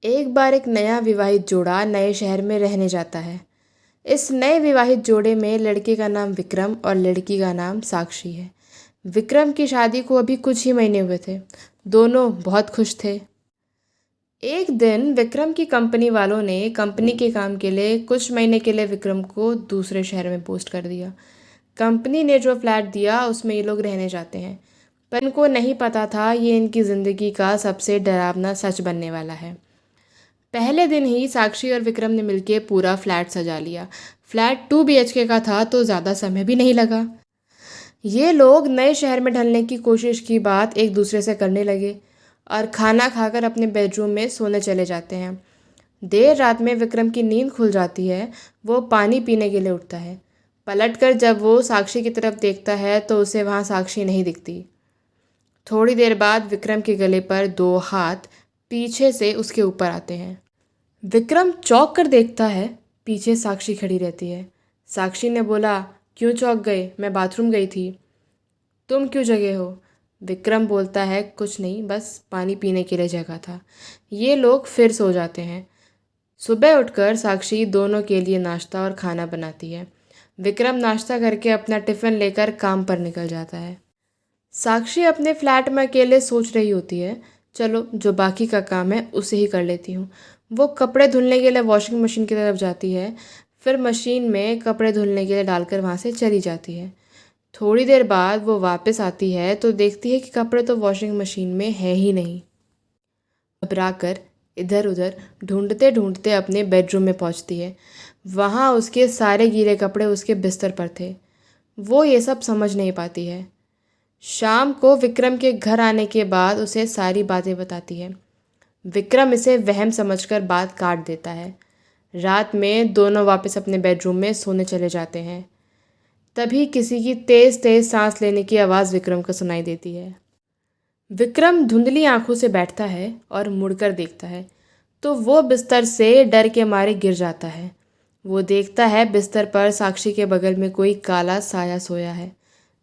एक बार एक नया विवाहित जोड़ा नए शहर में रहने जाता है। इस नए विवाहित जोड़े में लड़के का नाम विक्रम और लड़की का नाम साक्षी है। विक्रम की शादी को अभी कुछ ही महीने हुए थे। दोनों बहुत खुश थे। एक दिन विक्रम की कंपनी वालों ने कंपनी के काम के लिए कुछ महीने के लिए विक्रम को दूसरे शहर में पोस्ट कर दिया। कंपनी ने जो फ्लैट दिया उसमें ये लोग रहने जाते हैं, पर इनको नहीं पता था ये इनकी ज़िंदगी का सबसे डरावना सच बनने वाला है। पहले दिन ही साक्षी और विक्रम ने मिलकर पूरा फ्लैट सजा लिया। फ्लैट 2 BHK का था तो ज़्यादा समय भी नहीं लगा। ये लोग नए शहर में ढलने की कोशिश की बात एक दूसरे से करने लगे और खाना खाकर अपने बेडरूम में सोने चले जाते हैं। देर रात में विक्रम की नींद खुल जाती है। वो पानी पीने के लिए उठता है। पलटकर जब वो साक्षी की तरफ देखता है तो उसे वहाँ साक्षी नहीं दिखती। थोड़ी देर बाद विक्रम के गले पर 2 हाथ पीछे से उसके ऊपर आते हैं। विक्रम चौंक कर देखता है, पीछे साक्षी खड़ी रहती है। साक्षी ने बोला, क्यों चौंक गए? मैं बाथरूम गई थी। तुम क्यों जगे हो? विक्रम बोलता है, कुछ नहीं, बस पानी पीने के लिए जगा था। ये लोग फिर सो जाते हैं। सुबह उठकर साक्षी दोनों के लिए नाश्ता और खाना बनाती है। विक्रम नाश्ता करके अपना टिफ़िन लेकर काम पर निकल जाता है। साक्षी अपने फ्लैट में अकेले सोच रही होती है, चलो जो बाकी का काम है उसे ही कर लेती हूँ। वो कपड़े धुलने के लिए वॉशिंग मशीन की तरफ जाती है, फिर मशीन में कपड़े धुलने के लिए डालकर वहाँ से चली जाती है। थोड़ी देर बाद वो वापस आती है तो देखती है कि कपड़े तो वॉशिंग मशीन में है ही नहीं। घबराकर इधर उधर ढूंढते ढूंढते अपने बेडरूम में पहुँचती है। वहाँ उसके सारे गीले कपड़े उसके बिस्तर पर थे। वो ये सब समझ नहीं पाती है। शाम को विक्रम के घर आने के बाद उसे सारी बातें बताती है। विक्रम इसे वहम समझकर बात काट देता है। रात में दोनों वापस अपने बेडरूम में सोने चले जाते हैं। तभी किसी की तेज़ तेज़ सांस लेने की आवाज़ विक्रम को सुनाई देती है। विक्रम धुंधली आंखों से बैठता है और मुड़कर देखता है तो वो बिस्तर से डर के मारे गिर जाता है। वो देखता है बिस्तर पर साक्षी के बगल में कोई काला साया सोया है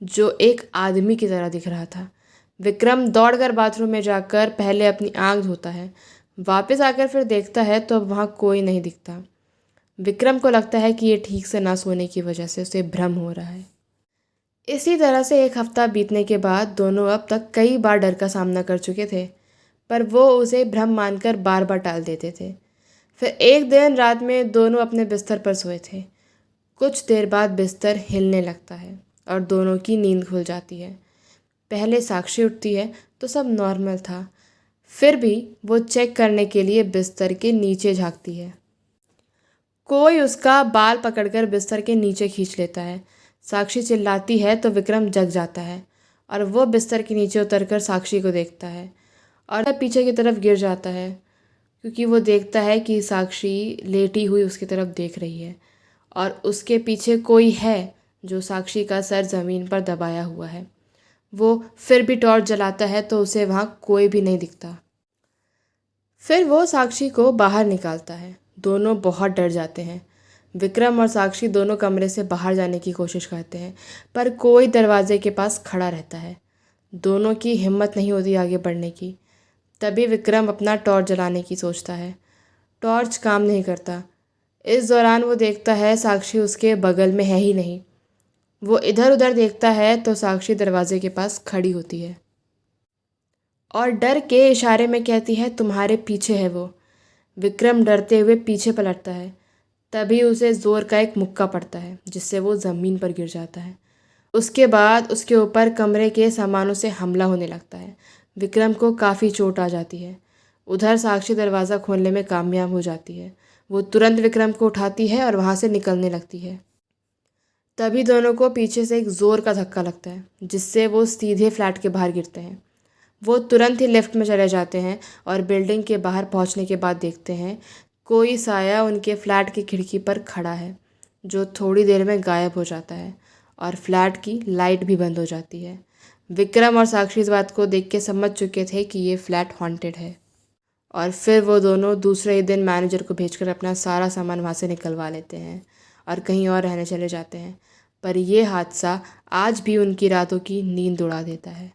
जो एक आदमी की तरह दिख रहा था। विक्रम दौड़कर बाथरूम में जाकर पहले अपनी आंख धोता है। वापस आकर फिर देखता है तो अब वहाँ कोई नहीं दिखता। विक्रम को लगता है कि ये ठीक से ना सोने की वजह से उसे भ्रम हो रहा है। इसी तरह से 1 हफ्ता बीतने के बाद दोनों अब तक कई बार डर का सामना कर चुके थे, पर वो उसे भ्रम मानकर बार बार टाल देते थे। फिर एक दिन रात में दोनों अपने बिस्तर पर सोए थे। कुछ देर बाद बिस्तर हिलने लगता है और दोनों की नींद खुल जाती है। पहले साक्षी उठती है तो सब नॉर्मल था, फिर भी वो चेक करने के लिए बिस्तर के नीचे झांकती है। कोई उसका बाल पकड़कर बिस्तर के नीचे खींच लेता है। साक्षी चिल्लाती है तो विक्रम जग जाता है और वो बिस्तर के नीचे उतरकर साक्षी को देखता है और पीछे की तरफ गिर जाता है क्योंकि वो देखता है कि साक्षी लेटी हुई उसकी तरफ देख रही है और उसके पीछे कोई है जो साक्षी का सर ज़मीन पर दबाया हुआ है। वो फिर भी टॉर्च जलाता है तो उसे वहाँ कोई भी नहीं दिखता। फिर वो साक्षी को बाहर निकालता है। दोनों बहुत डर जाते हैं। विक्रम और साक्षी दोनों कमरे से बाहर जाने की कोशिश करते हैं, पर कोई दरवाजे के पास खड़ा रहता है। दोनों की हिम्मत नहीं होती आगे बढ़ने की। तभी विक्रम अपना टॉर्च जलाने की सोचता है। टॉर्च काम नहीं करता। इस दौरान वो देखता है साक्षी उसके बगल में है ही नहीं। वो इधर उधर देखता है तो साक्षी दरवाजे के पास खड़ी होती है और डर के इशारे में कहती है, तुम्हारे पीछे है वो। विक्रम डरते हुए पीछे पलटता है। तभी उसे ज़ोर का एक मुक्का पड़ता है जिससे वो ज़मीन पर गिर जाता है। उसके बाद उसके ऊपर कमरे के सामानों से हमला होने लगता है। विक्रम को काफ़ी चोट आ जाती है। उधर साक्षी दरवाज़ा खोलने में कामयाब हो जाती है। वो तुरंत विक्रम को उठाती है और वहाँ से निकलने लगती है। तभी दोनों को पीछे से एक ज़ोर का धक्का लगता है जिससे वो सीधे फ्लैट के बाहर गिरते हैं। वो तुरंत ही लिफ्ट में चले जाते हैं और बिल्डिंग के बाहर पहुंचने के बाद देखते हैं कोई साया उनके फ्लैट की खिड़की पर खड़ा है जो थोड़ी देर में गायब हो जाता है और फ्लैट की लाइट भी बंद हो जाती है। विक्रम और साक्षी इस बात को देख के समझ चुके थे कि ये फ्लैट हॉन्टेड है और फिर वो दोनों दूसरे ही दिन मैनेजर को भेजकर अपना सारा सामान वहाँ से निकलवा लेते हैं और कहीं और रहने चले जाते हैं। पर यह हादसा आज भी उनकी रातों की नींद उड़ा देता है।